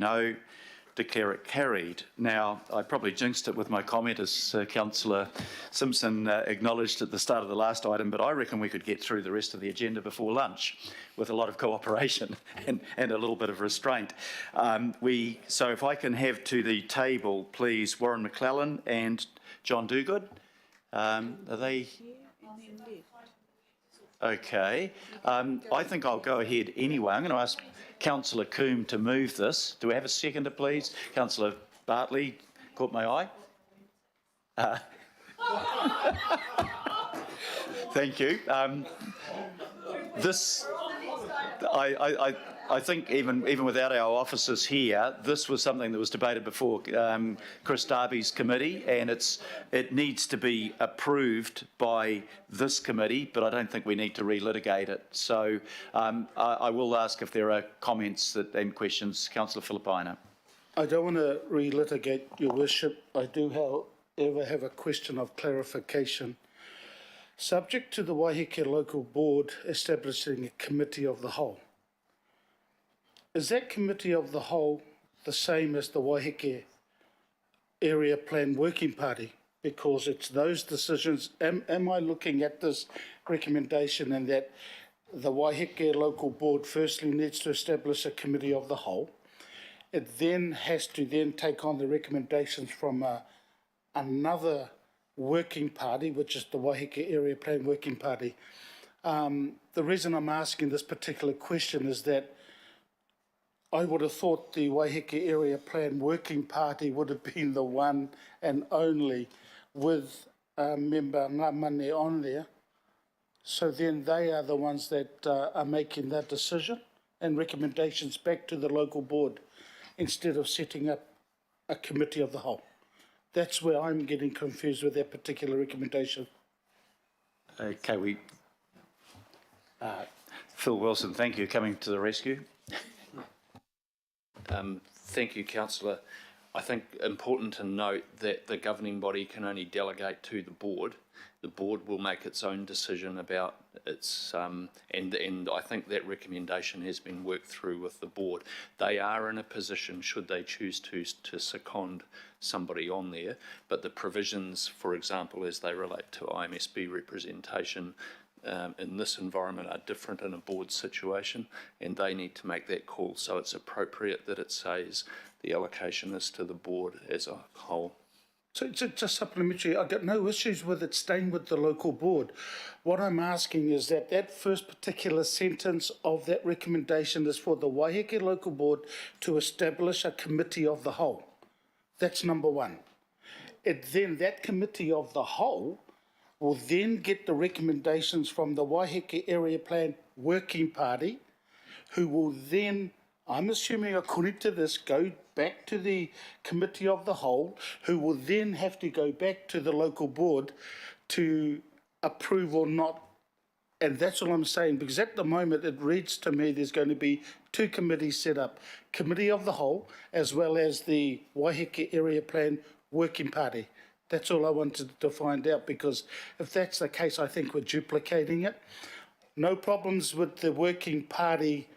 No. Declare it carried. Now, I probably jinxed it with my comment, as Councillor Simpson acknowledged at the start of the last item, but I reckon we could get through the rest of the agenda before lunch with a lot of cooperation and a little bit of restraint. So if I can have to the table, please, Warren McClellan and John Dogood. Are they? Okay. I think I'll go ahead anyway. I'm going to ask Councillor Coombe to move this. Do we have a seconder, please? Councillor Bartley, caught my eye. Thank you. I think even without our officers here, this was something that was debated before Chris Darby's committee, and it needs to be approved by this committee, but I don't think we need to relitigate it. So I will ask if there are comments and questions. Councillor Filipaina. I don't want to relitigate, Your Worship. I do, however, have a question of clarification. Subject to the Waiheke Local Board establishing a committee of the whole, is that committee of the whole the same as the Waiheke Area Plan Working Party? Because it's those decisions. Am I looking at this recommendation and that the Waiheke Local Board firstly needs to establish a committee of the whole? It then has to take on the recommendations from another working party, which is the Waiheke Area Plan Working Party. The reason I'm asking this particular question is that I would have thought the Waiheke Area Plan Working Party would have been the one and only with member Ngā Mane on there. So then they are the ones that are making that decision and recommendations back to the local board instead of setting up a committee of the whole. That's where I'm getting confused with that particular recommendation. Okay, Phil Wilson, thank you, coming to the rescue. Thank you, Councillor. I think important to note that the governing body can only delegate to the board. The board will make its own decision about its, and I think that recommendation has been worked through with the board. They are in a position, should they choose to second somebody on there, but the provisions, for example, as they relate to IMSB representation in this environment are different in a board situation, and they need to make that call. So it's appropriate that it says the allocation is to the board as a whole. So just supplementary, I've got no issues with it staying with the local board. What I'm asking is that first particular sentence of that recommendation is for the Waiheke Local Board to establish a committee of the whole. That's number one. Then that committee of the whole will then get the recommendations from the Waiheke Area Plan Working Party, who will then, I'm assuming according to this, go back to the committee of the whole, who will then have to go back to the local board to approve or not. And that's all I'm saying, because at the moment it reads to me there's going to be two committees set up, committee of the whole, as well as the Waiheke Area Plan Working Party. That's all I wanted to find out, because if that's the case, I think we're duplicating it. No problems with the working party,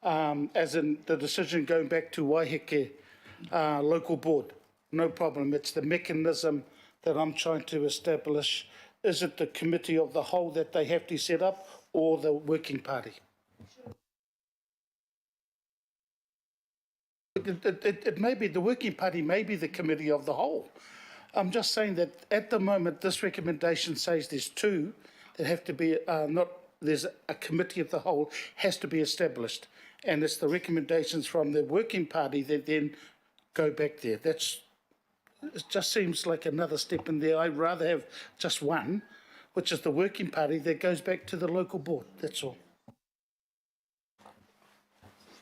as in the decision going back to Waiheke Local Board. No problem. It's the mechanism that I'm trying to establish. Is it the committee of the whole that they have to set up, or the working party? It may be the working party, may be the committee of the whole. I'm just saying that at the moment this recommendation says there's two that have to be there's a committee of the whole has to be established, and it's the recommendations from the working party that then go back there. It just seems like another step in there. I'd rather have just one, which is the working party that goes back to the local board. That's all.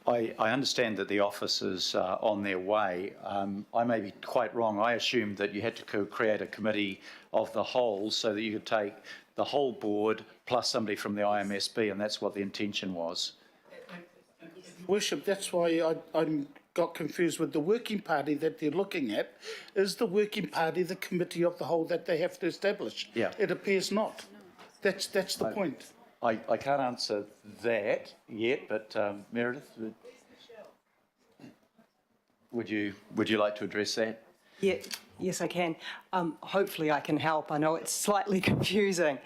I understand that the office is on their way. I may be quite wrong. I assumed that you had to create a committee of the whole so that you could take the whole board plus somebody from the IMSB, and that's what the intention was. Worship, that's why I got confused with the working party that they're looking at. Is the working party the committee of the whole that they have to establish? Yeah. It appears not. That's the point. I can't answer that yet, but Meredith? would you like to address that? Yeah, yes, I can. Hopefully I can help. I know it's slightly confusing.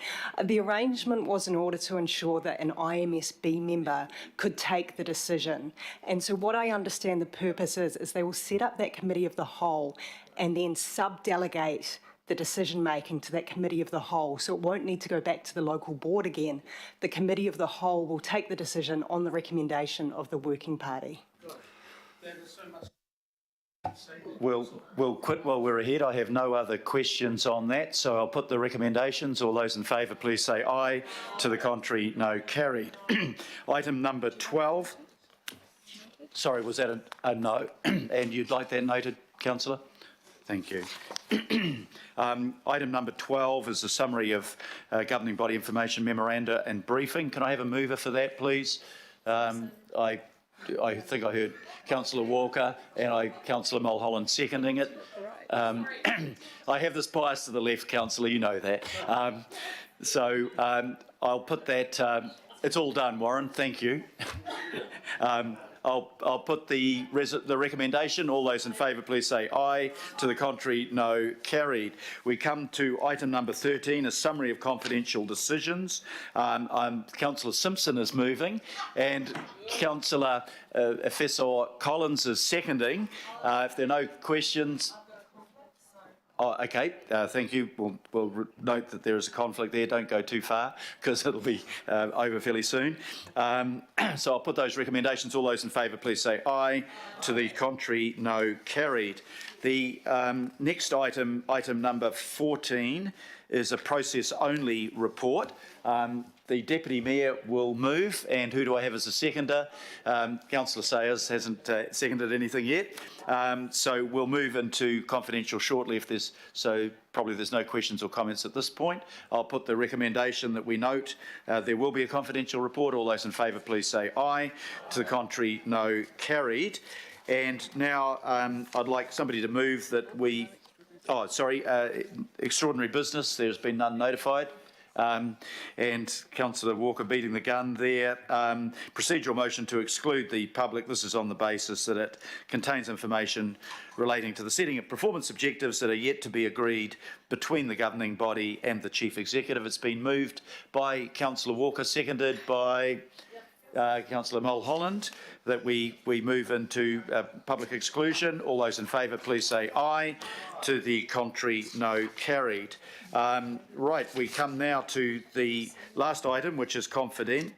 The arrangement was in order to ensure that an IMSB member could take the decision. And so what I understand the purpose is they will set up that committee of the whole and then sub-delegate the decision-making to that committee of the whole, so it won't need to go back to the local board again. The committee of the whole will take the decision on the recommendation of the working party. That is so much. We'll quit while we're ahead. I have no other questions on that, so I'll put the recommendations. All those in favour, please say aye. To the contrary, no. Carried. Item number 12. Sorry, was that a no? And you'd like that noted, councillor? Thank you. Item number 12 is a summary of governing body information memoranda and briefing. Can I have a mover for that, please? I think I heard Councillor Walker and Councillor Mulholland seconding it. I have this bias to the left, councillor, you know that. I'll put that. It's all done, Warren. Thank you. I'll put the recommendation. All those in favour, please say aye. To the contrary, no. Carried. We come to item number 13, a summary of confidential decisions. Councillor Simpson is moving, and Councillor Professor Collins is seconding. If there are no questions. Oh, okay. Thank you. We'll note that there is a conflict there. Don't go too far because it'll be over fairly soon. So I'll put those recommendations. All those in favour, please say aye. To the contrary, no. Carried. The next item, item number 14, is a process-only report. The Deputy Mayor will move, and who do I have as a seconder? Councillor Sayers hasn't seconded anything yet, so we'll move into confidential shortly if there's, so probably there's no questions or comments at this point. I'll put the recommendation that we note there will be a confidential report. All those in favour, please say aye. To the contrary, no. Carried. And now I'd like somebody to move that we, extraordinary business. There's been none notified. And Councillor Walker beating the gun there. Procedural motion to exclude the public. This is on the basis that it contains information relating to the setting of performance objectives that are yet to be agreed between the governing body and the Chief Executive. It's been moved by Councillor Walker, seconded by Councillor Mulholland, that we move into public exclusion. All those in favour, please say aye. To the contrary, no. Carried. Right, we come now to the last item, which is confidential.